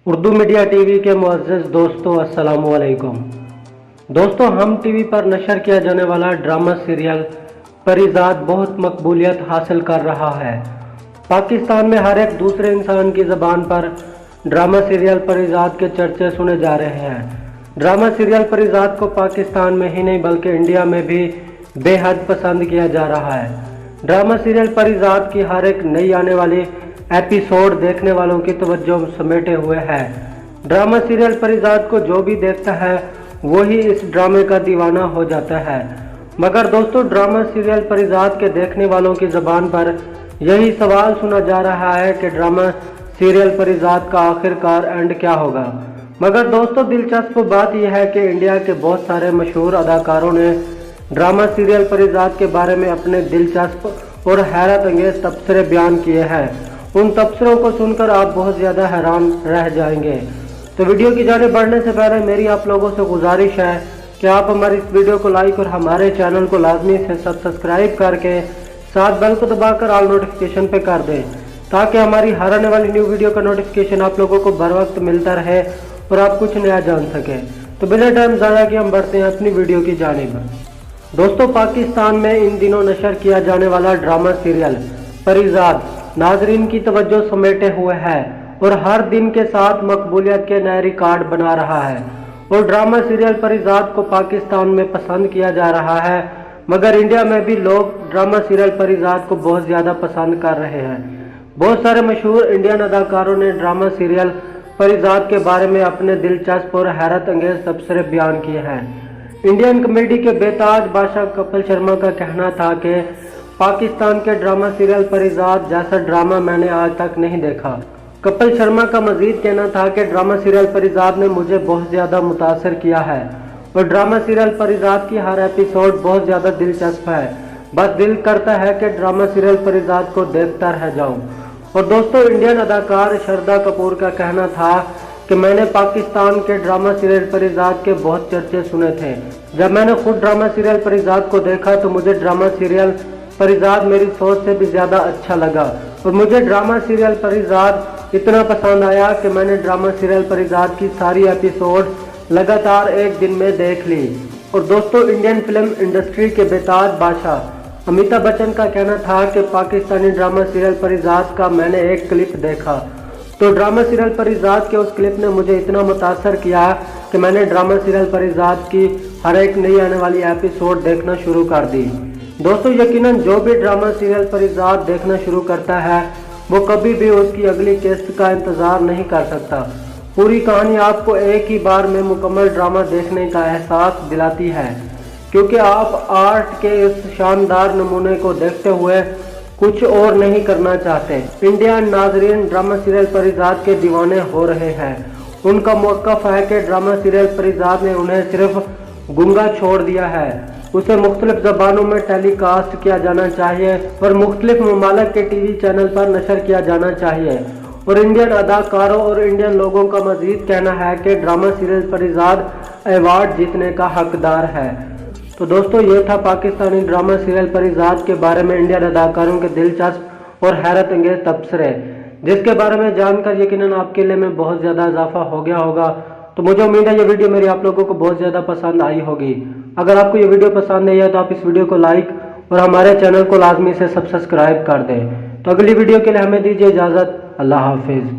Urdu media TV के मुअज़्ज़ज़ दोस्तों, अस्सलाम वालेकुम। दोस्तों, हम टीवी पर नशर किया जाने वाला ड्रामा सीरियल परिज़ाद बहुत मकबूलियत हासिल कर रहा है। पाकिस्तान में हर एक दूसरे इंसान की ज़बान पर ड्रामा सीरियल परिज़ाद के चर्चे सुने जा रहे हैं। ड्रामा सीरियल परिज़ाद को पाकिस्तान में ही नहीं बल्कि इंडिया में भी बेहद पसंद किया जा रहा है। ड्रामा सीरियल परिज़ाद की हर एक नई आने वाली एपिसोड देखने वालों की तवज्जो समेटे हुए है। ड्रामा सीरियल परिज़ाद को जो भी देखता है वही इस ड्रामे का दीवाना हो जाता है। मगर दोस्तों, ड्रामा सीरियल परिज़ाद के देखने वालों की ज़बान पर यही सवाल सुना जा रहा है कि ड्रामा सीरियल परिज़ाद का आखिरकार एंड क्या होगा। मगर दोस्तों, दिलचस्प बात यह है कि इंडिया के बहुत सारे मशहूर अदाकारों ने ड्रामा सीरियल परिज़ाद के बारे में अपने दिलचस्प और हैरत अंगेज तबसरे बयान किए हैं। उन तबसरों को सुनकर आप बहुत ज़्यादा हैरान रह जाएंगे। तो वीडियो की जाने बढ़ने से पहले मेरी आप लोगों से गुजारिश है कि आप हमारी इस वीडियो को लाइक और हमारे चैनल को लाजमी से सब्सक्राइब करके साथ बेल को दबाकर ऑल नोटिफिकेशन पे कर दें, ताकि हमारी हर आने वाली न्यू वीडियो का नोटिफिकेशन आप लोगों को बर वक्त मिलता रहे और आप कुछ नया जान सकें। तो बिना टाइम ज़ाया कि हम बढ़ते हैं अपनी वीडियो की जानिब। दोस्तों, पाकिस्तान में इन दिनों नशर किया जाने वाला ड्रामा सीरियल परिज़ाद नाजरीन की तवज्जो समेटे हुए है और हर दिन के साथ मकबूलियत के नए रिकॉर्ड बना रहा है। और ड्रामा सीरियल परिज़ाद को पाकिस्तान में पसंद किया जा रहा है, मगर इंडिया में भी लोग ड्रामा सीरियल परिज़ाद को बहुत ज़्यादा पसंद कर रहे हैं। बहुत सारे मशहूर इंडियन अदाकारों ने ड्रामा सीरियल परिज़ाद के बारे में अपने दिलचस्प और हैरत अंगेज तबसरे बयान किए हैं। इंडियन कॉमेडी के बेताज बादशाह कपिल शर्मा का कहना था कि पाकिस्तान के ड्रामा सीरियल परिज़ाद जैसा ड्रामा मैंने आज तक नहीं देखा। कपिल शर्मा का मजीद कहना था कि ड्रामा सीरियल परिज़ाद ने मुझे बहुत ज़्यादा मुतासर किया है और ड्रामा सीरियल परिज़ाद की हर एपिसोड बहुत ज़्यादा दिलचस्प है। बस दिल करता है कि ड्रामा सीरियल परिज़ाद को देखता रह जाऊं। और दोस्तों, इंडियन अदाकार श्रद्धा कपूर का कहना था कि मैंने पाकिस्तान के ड्रामा सीरियल परिज़ाद के बहुत चर्चे सुने थे। जब मैंने खुद ड्रामा सीरियल परिज़ाद को देखा तो मुझे ड्रामा सीरियल परिज़ाद मेरी सोच से भी ज़्यादा अच्छा लगा और मुझे ड्रामा सीरियल परिज़ाद इतना पसंद आया कि मैंने ड्रामा सीरियल परिज़ाद की सारी एपिसोड लगातार एक दिन में देख ली। और दोस्तों, इंडियन फिल्म इंडस्ट्री के बेताज बादशाह अमिताभ बच्चन का कहना था कि पाकिस्तानी ड्रामा सीरियल परिज़ाद का मैंने एक क्लिप देखा तो ड्रामा सीरियल परिज़ाद के उस क्लिप ने मुझे इतना मुतासर किया कि मैंने ड्रामा सीरियल परिज़ाद की हर एक नई आने वाली एपिसोड देखना शुरू कर दी। दोस्तों, यकीनन जो भी ड्रामा सीरियल परिज़ाद देखना शुरू करता है वो कभी भी उसकी अगली किस्त का इंतज़ार नहीं कर सकता। पूरी कहानी आपको एक ही बार में मुकम्मल ड्रामा देखने का एहसास दिलाती है, क्योंकि आप आर्ट के इस शानदार नमूने को देखते हुए कुछ और नहीं करना चाहते। इंडियन नाजरीन ड्रामा सीरियल परिज़ाद के दीवाने हो रहे हैं। उनका मौक़िफ़ है कि ड्रामा सीरियल परिज़ाद ने उन्हें सिर्फ गूंगा छोड़ दिया है। उसे मुख्तलिफ ज़बानों में टेलीकास्ट किया जाना चाहिए और मुख्तलिफ ममालिक के टीवी चैनल पर नशर किया जाना चाहिए। और इंडियन अदाकारों और इंडियन लोगों का मजीद कहना है कि ड्रामा सीरियल परिज़ाद अवार्ड जीतने का हकदार है। तो दोस्तों, ये था पाकिस्तानी ड्रामा सीरियल परिज़ाद के बारे में इंडियन अदाकारों के दिलचस्प और हैरत अंगेज तबसरे, जिसके बारे में जानकर यकीनन आपके लिए में बहुत ज़्यादा इजाफा हो गया होगा। तो मुझे उम्मीद है ये वीडियो मेरी आप लोगों को बहुत ज़्यादा पसंद आई होगी। अगर आपको ये वीडियो पसंद आई है तो आप इस वीडियो को लाइक और हमारे चैनल को लाजमी से सब्सक्राइब कर दें। तो अगली वीडियो के लिए हमें दीजिए इजाज़त। अल्लाह हाफिज़।